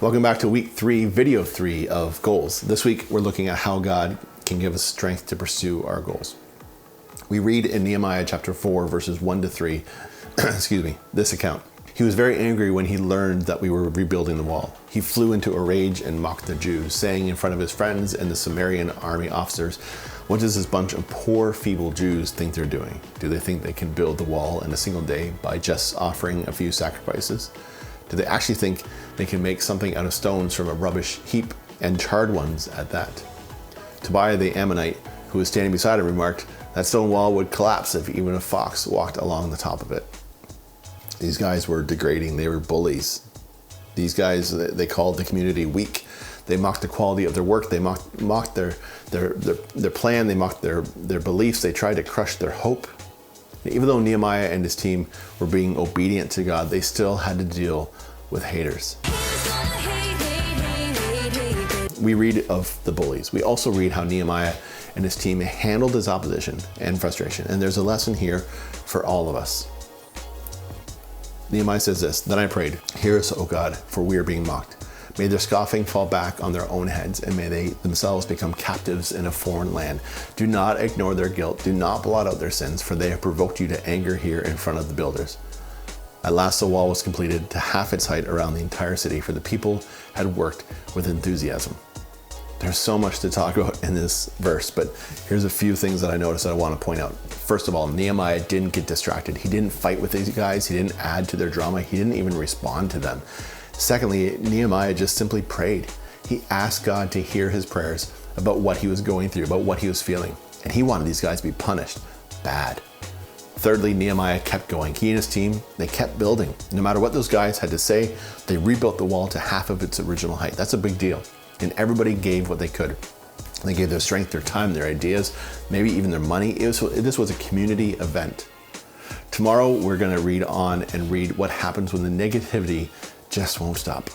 Welcome back to week 3, video 3 of goals. This week we're looking at how God can give us strength to pursue our goals. We read in Nehemiah chapter 4 verses 1 to 3, this account. He was very angry when he learned that we were rebuilding the wall. He flew into a rage and mocked the Jews, saying in front of his friends and the Samaritan army officers, "What does this bunch of poor, feeble Jews think they're doing? Do they think they can build the wall in a single day by just offering a few sacrifices? Do they actually think they can make something out of stones from a rubbish heap, and charred ones at that?" Tobiah the Ammonite, who was standing beside him, remarked, "That stone wall would collapse if even a fox walked along the top of it." These guys were degrading. They were bullies. These guys, they called the community weak. They mocked the quality of their work. They mocked their plan. They mocked their beliefs. They tried to crush their hope. Even though Nehemiah and his team were being obedient to God, they still had to deal with haters. We read of the bullies. We also read how Nehemiah and his team handled his opposition and frustration. And there's a lesson here for all of us. Nehemiah says this, "Then I prayed, hear us, O God, for we are being mocked. May their scoffing fall back on their own heads, and may they themselves become captives in a foreign land. Do not ignore their guilt. Do not blot out their sins, for they have provoked you to anger here in front of the builders." At last the wall was completed to half its height around the entire city, for the people had worked with enthusiasm. There's so much to talk about in this verse, but here's a few things that I noticed that I want to point out. First of all, Nehemiah didn't get distracted. He didn't fight with these guys. He didn't add to their drama. He didn't even respond to them. Secondly, Nehemiah just simply prayed. He asked God to hear his prayers about what he was going through, about what he was feeling. And he wanted these guys to be punished bad. Thirdly, Nehemiah kept going. He and his team, they kept building. No matter what those guys had to say, they rebuilt the wall to half of its original height. That's a big deal. And everybody gave what they could. They gave their strength, their time, their ideas, maybe even their money. This was a community event. Tomorrow, we're going to read on and read what happens when the negativity just won't stop.